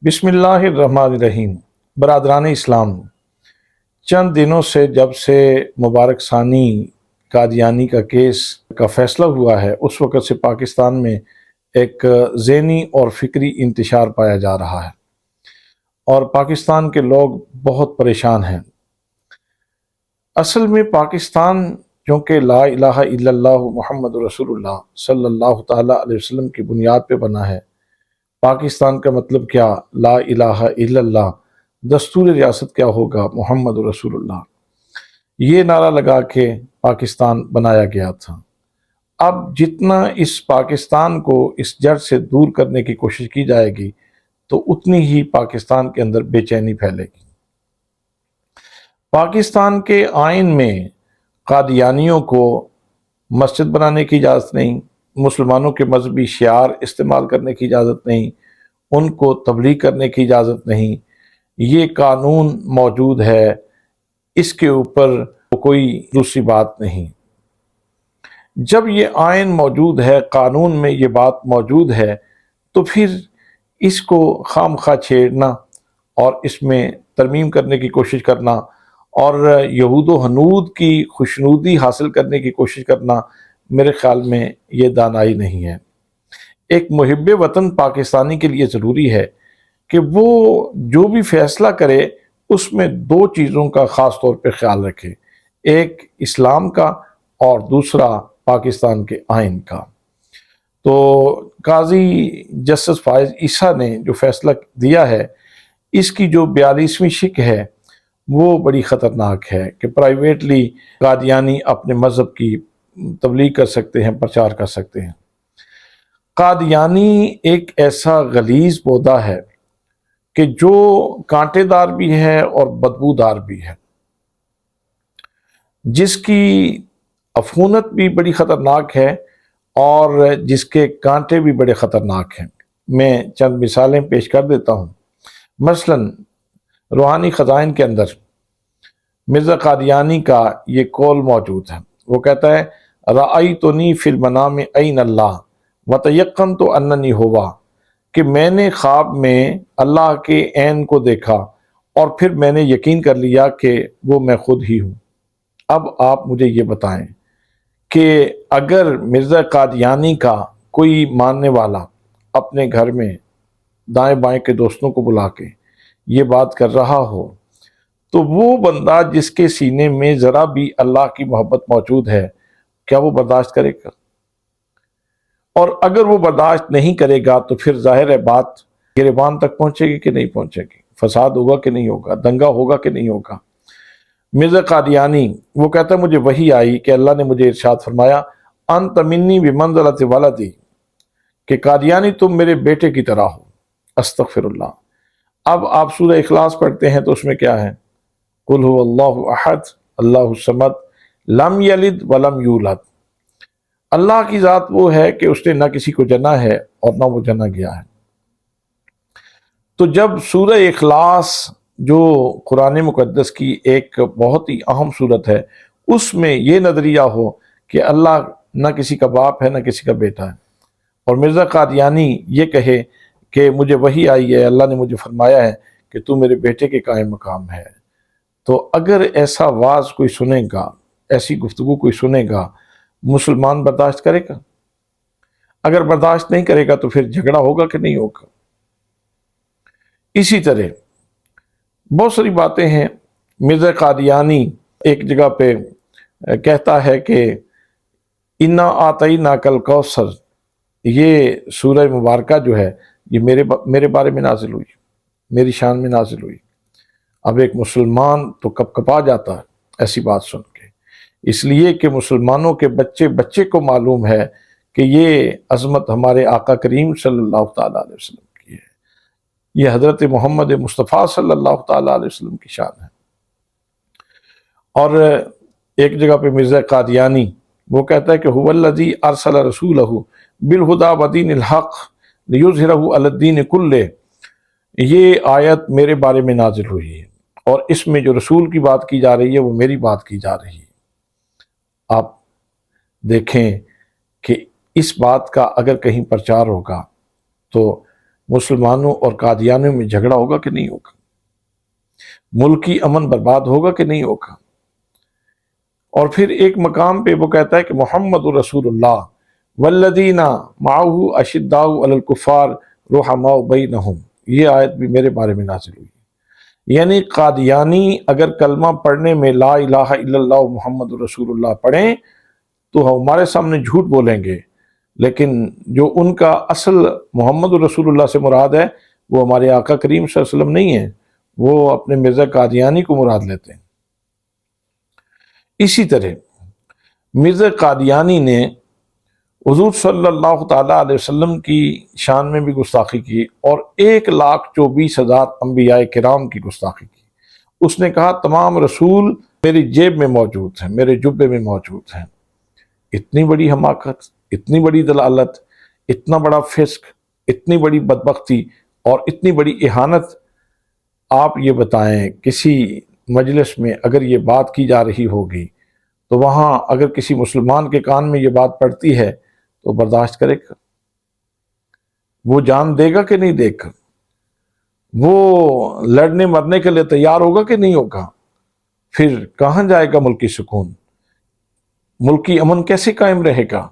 بسم اللہ الرحمن الرحیم۔ برادران اسلام، چند دنوں سے جب سے مبارک ثانی قادیانی کا کیس کا فیصلہ ہوا ہے، اس وقت سے پاکستان میں ایک ذہنی اور فکری انتشار پایا جا رہا ہے اور پاکستان کے لوگ بہت پریشان ہیں۔ اصل میں پاکستان چونکہ لا الہ الا اللہ محمد رسول اللہ صلی اللہ تعالیٰ علیہ وسلم کی بنیاد پہ بنا ہے۔ پاکستان کا مطلب کیا؟ لا الہ الا اللہ۔ دستور ریاست کیا ہوگا؟ محمد رسول اللہ۔ یہ نعرہ لگا کے پاکستان بنایا گیا تھا۔ اب جتنا اس پاکستان کو اس جڑ سے دور کرنے کی کوشش کی جائے گی تو اتنی ہی پاکستان کے اندر بے چینی پھیلے گی۔ پاکستان کے آئین میں قادیانیوں کو مسجد بنانے کی اجازت نہیں، مسلمانوں کے مذہبی شعار استعمال کرنے کی اجازت نہیں، ان کو تبلیغ کرنے کی اجازت نہیں۔ یہ قانون موجود ہے، اس کے اوپر کوئی دوسری بات نہیں۔ جب یہ آئین موجود ہے، قانون میں یہ بات موجود ہے، تو پھر اس کو خام خواہ چھیڑنا اور اس میں ترمیم کرنے کی کوشش کرنا اور یہود و ہنود کی خوشنودی حاصل کرنے کی کوشش کرنا میرے خیال میں یہ دانائی نہیں ہے۔ ایک محب وطن پاکستانی کے لیے ضروری ہے کہ وہ جو بھی فیصلہ کرے اس میں دو چیزوں کا خاص طور پہ خیال رکھے، ایک اسلام کا اور دوسرا پاکستان کے آئین کا۔ تو قاضی جسٹس فائز عیسیٰ نے جو فیصلہ دیا ہے، اس کی جو 42ویں شق ہے وہ بڑی خطرناک ہے کہ پرائیویٹلی قادیانی اپنے مذہب کی تبلیغ کر سکتے ہیں، پرچار کر سکتے ہیں۔ قادیانی ایک ایسا غلیظ پودا ہے کہ جو کانٹے دار بھی ہے اور بدبودار بھی ہے، جس کی عفونت بھی بڑی خطرناک ہے اور جس کے کانٹے بھی بڑے خطرناک ہیں۔ میں چند مثالیں پیش کر دیتا ہوں۔ مثلا روحانی خزائن کے اندر مرزا قادیانی کا یہ قول موجود ہے، وہ کہتا ہے رأیتنی فی المنام عین اللہ وتیقنت اننی ہوا، کہ میں نے خواب میں اللہ کے عین کو دیکھا اور پھر میں نے یقین کر لیا کہ وہ میں خود ہی ہوں۔ اب آپ مجھے یہ بتائیں کہ اگر مرزا قادیانی کا کوئی ماننے والا اپنے گھر میں دائیں بائیں کے دوستوں کو بلا کے یہ بات کر رہا ہو تو وہ بندہ جس کے سینے میں ذرا بھی اللہ کی محبت موجود ہے، کیا وہ برداشت کرے گا؟ اور اگر وہ برداشت نہیں کرے گا تو پھر ظاہر ہے بات گریبان تک پہنچے گی کہ نہیں پہنچے گی، فساد ہوگا کہ نہیں ہوگا، دنگا ہوگا کہ نہیں ہوگا۔ مرزا قادیانی وہ کہتا ہے مجھے وحی آئی کہ اللہ نے مجھے ارشاد فرمایا انت منی بمنزلۃ ولدی، کہ قادیانی تم میرے بیٹے کی طرح ہو۔ استغفر اللہ۔ اب آپ سورہ اخلاص پڑھتے ہیں تو اس میں کیا ہے؟ قل هو اللہ احد اللہ الصمد لم یلد ولم یولد۔ اللہ کی ذات وہ ہے کہ اس نے نہ کسی کو جنا ہے اور نہ وہ جنا گیا ہے۔ تو جب سورہ اخلاص جو قرآن مقدس کی ایک بہت ہی اہم صورت ہے، اس میں یہ نظریہ ہو کہ اللہ نہ کسی کا باپ ہے نہ کسی کا بیٹا ہے، اور مرزا قادیانی یہ کہے کہ مجھے وحی آئی ہے، اللہ نے مجھے فرمایا ہے کہ تو میرے بیٹے کے قائم مقام ہے، تو اگر ایسا واز کوئی سنے گا، ایسی گفتگو کوئی سنے گا، مسلمان برداشت کرے گا؟ اگر برداشت نہیں کرے گا تو پھر جھگڑا ہوگا کہ نہیں ہوگا؟ اسی طرح بہت ساری باتیں ہیں۔ مرزا قادیانی ایک جگہ پہ کہتا ہے کہ انا اعطیناک الکوثر، یہ سورہ مبارکہ جو ہے یہ میرے بارے میں نازل ہوئی، میری شان میں نازل ہوئی۔ اب ایک مسلمان تو کپ کپا جاتا ہے ایسی بات سن کے، اس لیے کہ مسلمانوں کے بچے بچے کو معلوم ہے کہ یہ عظمت ہمارے آقا کریم صلی اللہ تعالیٰ علیہ وسلم کی ہے، یہ حضرت محمد مصطفیٰ صلی اللہ تعالیٰ علیہ وسلم کی شان ہے۔ اور ایک جگہ پہ مرزا قادیانی وہ کہتا ہے کہ هو الذی ارسل رسولہ بالہدی ودین الحق لیظہرہ علی الدین کلہ، یہ آیت میرے بارے میں نازل ہوئی ہے اور اس میں جو رسول کی بات کی جا رہی ہے وہ میری بات کی جا رہی ہے۔ آپ دیکھیں کہ اس بات کا اگر کہیں پرچار ہوگا تو مسلمانوں اور قادیانیوں میں جھگڑا ہوگا کہ نہیں ہوگا؟ ملکی امن برباد ہوگا کہ نہیں ہوگا؟ اور پھر ایک مقام پہ وہ کہتا ہے کہ محمد رسول اللہ والذین معہ اشداء علی الکفار رحماء بینہم، یہ آیت بھی میرے بارے میں نازل ہوئی۔ یعنی قادیانی اگر کلمہ پڑھنے میں لا الہ الا اللہ محمد رسول اللہ پڑھیں تو ہمارے سامنے جھوٹ بولیں گے، لیکن جو ان کا اصل محمد رسول اللہ سے مراد ہے وہ ہمارے آقا کریم صلی اللہ علیہ وسلم نہیں ہے، وہ اپنے مرزا قادیانی کو مراد لیتے ہیں۔ اسی طرح مرزا قادیانی نے حضور صلی اللہ تعالیٰ علیہ وسلم کی شان میں بھی گستاخی کی اور 1,24,000 انبیاء کرام کی گستاخی کی۔ اس نے کہا تمام رسول میری جیب میں موجود ہیں، میرے جبے میں موجود ہیں۔ اتنی بڑی حماقت، اتنی بڑی دلالت، اتنا بڑا فسق، اتنی بڑی بدبختی اور اتنی بڑی اہانت، آپ یہ بتائیں کسی مجلس میں اگر یہ بات کی جا رہی ہوگی تو وہاں اگر کسی مسلمان کے کان میں یہ بات پڑتی ہے تو برداشت کرے گا؟ وہ جان دے گا کہ نہیں دے گا؟ وہ لڑنے مرنے کے لیے تیار ہوگا کہ نہیں ہوگا؟ پھر کہاں جائے گا ملکی سکون؟ ملکی امن کیسے قائم رہے گا؟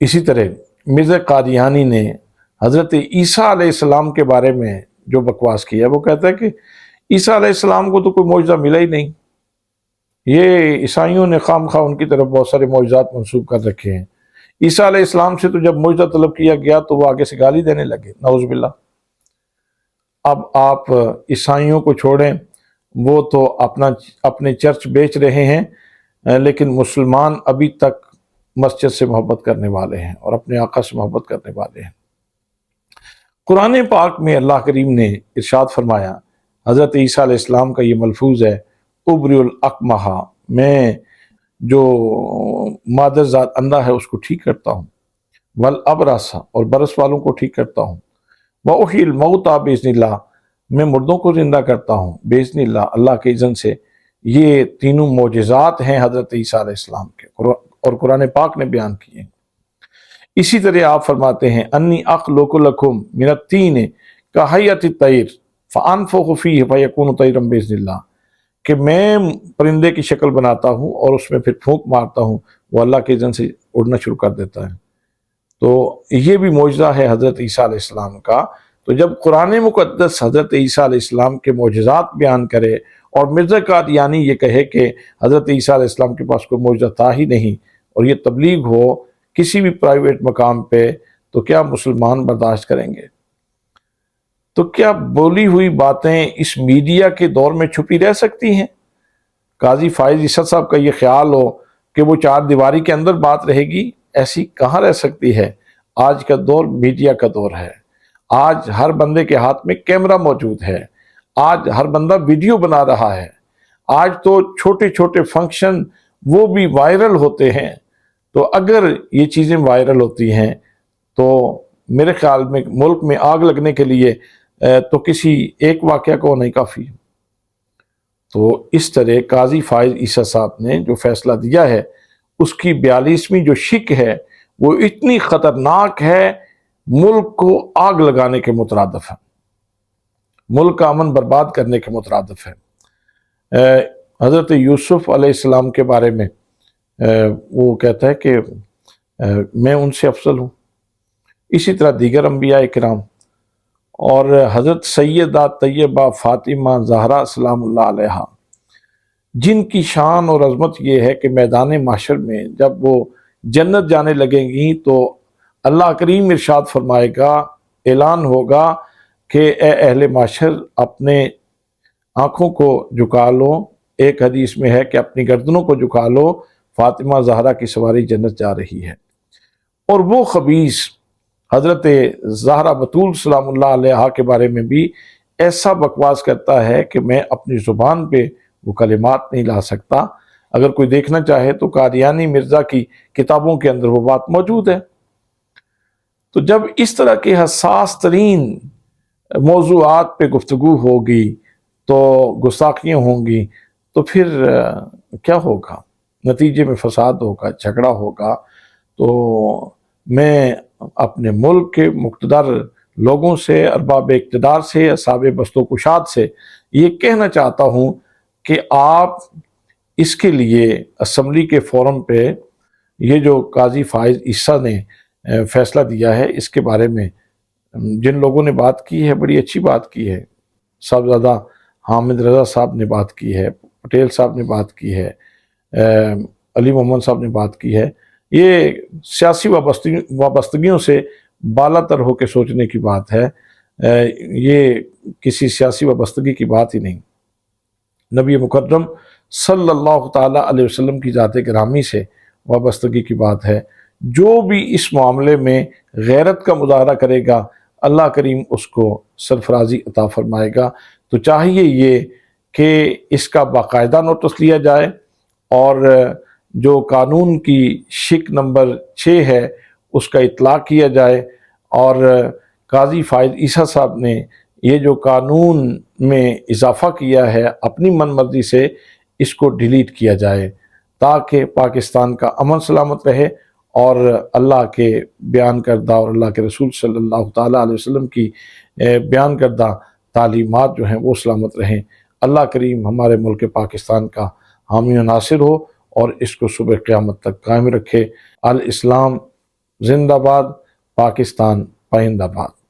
اسی طرح مرزا قادیانی نے حضرت عیسیٰ علیہ السلام کے بارے میں جو بکواس کیا، وہ کہتا ہے کہ عیسیٰ علیہ السلام کو تو کوئی معجزہ ملا ہی نہیں، یہ عیسائیوں نے خام خواہ ان کی طرف بہت سارے معجزات منسوب کر رکھے ہیں۔ عیسیٰ علیہ السلام سے تو جب معجزہ طلب کیا گیا تو وہ آگے سے گالی دینے لگے، نعوذ باللہ۔ اب آپ عیسائیوں کو چھوڑیں، وہ تو اپنے چرچ بیچ رہے ہیں، لیکن مسلمان ابھی تک مسجد سے محبت کرنے والے ہیں اور اپنے آقا سے محبت کرنے والے ہیں۔ قرآن پاک میں اللہ کریم نے ارشاد فرمایا، حضرت عیسیٰ علیہ السلام کا یہ ملفوظ ہے، ابری الاکمہ، میں جو مادر ذات اندھا ہے اس کو ٹھیک کرتا ہوں، والابرص، اور برس والوں کو ٹھیک کرتا ہوں، وأحیی الموتیٰ بإذن اللہ، میں مردوں کو زندہ کرتا ہوں بإذن اللہ، اللہ کے اذن سے۔ یہ تینوں معجزات ہیں حضرت عیسیٰ علیہ السلام کے اور قرآن پاک نے بیان کیے ہیں۔ اسی طرح آپ فرماتے ہیں انی اخلق لکم من الطین کہیئۃ الطیر فانفخ فیہ فیکون طیرا بإذن اللہ، کہ میں پرندے کی شکل بناتا ہوں اور اس میں پھر پھونک مارتا ہوں، وہ اللہ کے اذن سے اڑنا شروع کر دیتا ہے۔ تو یہ بھی معجزہ ہے حضرت عیسیٰ علیہ السلام کا۔ تو جب قرآن مقدس حضرت عیسیٰ علیہ السلام کے معجزات بیان کرے اور مرزا قادیانی یہ کہے کہ حضرت عیسیٰ علیہ السلام کے پاس کوئی معجزہ تھا ہی نہیں، اور یہ تبلیغ ہو کسی بھی پرائیویٹ مقام پہ، تو کیا مسلمان برداشت کریں گے؟ تو کیا بولی ہوئی باتیں اس میڈیا کے دور میں چھپی رہ سکتی ہیں؟ قاضی فائز عیسیٰ صاحب کا یہ خیال ہو کہ وہ چار دیواری کے اندر بات رہے گی، ایسی کہاں رہ سکتی ہے؟ آج کا دور میڈیا کا دور ہے، آج ہر بندے کے ہاتھ میں کیمرہ موجود ہے، آج ہر بندہ ویڈیو بنا رہا ہے، آج تو چھوٹے چھوٹے فنکشن وہ بھی وائرل ہوتے ہیں۔ تو اگر یہ چیزیں وائرل ہوتی ہیں تو میرے خیال میں ملک میں آگ لگنے کے لیے تو کسی ایک واقعہ کو نہیں کافی۔ تو اس طرح قاضی فائز عیسیٰ صاحب نے جو فیصلہ دیا ہے، اس کی 42ویں جو شک ہے وہ اتنی خطرناک ہے، ملک کو آگ لگانے کے مترادف ہے، ملک کا امن برباد کرنے کے مترادف ہے۔ حضرت یوسف علیہ السلام کے بارے میں وہ کہتا ہے کہ میں ان سے افضل ہوں، اسی طرح دیگر انبیاء کرام، اور حضرت سیدہ طیبہ فاطمہ زہرا سلام اللہ علیہا، جن کی شان اور عظمت یہ ہے کہ میدان محشر میں جب وہ جنت جانے لگیں گی تو اللہ کریم ارشاد فرمائے گا، اعلان ہوگا کہ اے اہل محشر اپنے آنکھوں کو جھکا لو، ایک حدیث میں ہے کہ اپنی گردنوں کو جھکا لو، فاطمہ زہرا کی سواری جنت جا رہی ہے۔ اور وہ خبیث حضرت زہرا بتول سلام اللہ علیہا کے بارے میں بھی ایسا بکواس کرتا ہے کہ میں اپنی زبان پہ وہ کلمات نہیں لا سکتا۔ اگر کوئی دیکھنا چاہے تو قادیانی مرزا کی کتابوں کے اندر وہ بات موجود ہے۔ تو جب اس طرح کے حساس ترین موضوعات پہ گفتگو ہوگی تو گستاخیاں ہوں گی، تو پھر کیا ہوگا؟ نتیجے میں فساد ہوگا، جھگڑا ہوگا۔ تو میں اپنے ملک کے مقتدر لوگوں سے، ارباب اقتدار سے، اصحاب بست و کشاد سے یہ کہنا چاہتا ہوں کہ آپ اس کے لیے اسمبلی کے فورم پہ یہ جو قاضی فائز عیسیٰ نے فیصلہ دیا ہے، اس کے بارے میں جن لوگوں نے بات کی ہے بڑی اچھی بات کی ہے۔ صاحبزادہ حامد رضا صاحب نے بات کی ہے، پٹیل صاحب نے بات کی ہے، علی محمد صاحب نے بات کی ہے۔ یہ سیاسی وابستگیوں سے بالا تر ہو کے سوچنے کی بات ہے، یہ کسی سیاسی وابستگی کی بات ہی نہیں۔ نبی مکرم صلی اللہ تعالیٰ علیہ وسلم کی ذات گرامی سے وابستگی کی بات ہے۔ جو بھی اس معاملے میں غیرت کا مظاہرہ کرے گا اللہ کریم اس کو سرفرازی عطا فرمائے گا۔ تو چاہیے یہ کہ اس کا باقاعدہ نوٹس لیا جائے اور جو قانون کی شق نمبر 6 ہے اس کا اطلاق کیا جائے، اور قاضی فائز عیسیٰ صاحب نے یہ جو قانون میں اضافہ کیا ہے اپنی من مرضی سے، اس کو ڈیلیٹ کیا جائے تاکہ پاکستان کا امن سلامت رہے اور اللہ کے بیان کردہ اور اللہ کے رسول صلی اللہ تعالیٰ علیہ وسلم کی بیان کردہ تعلیمات جو ہیں وہ سلامت رہیں۔ اللہ کریم ہمارے ملک پاکستان کا حامی و ناصر ہو اور اس کو صبح قیامت تک قائم رکھے۔ الاسلام زندہ باد، پاکستان پائندہ باد۔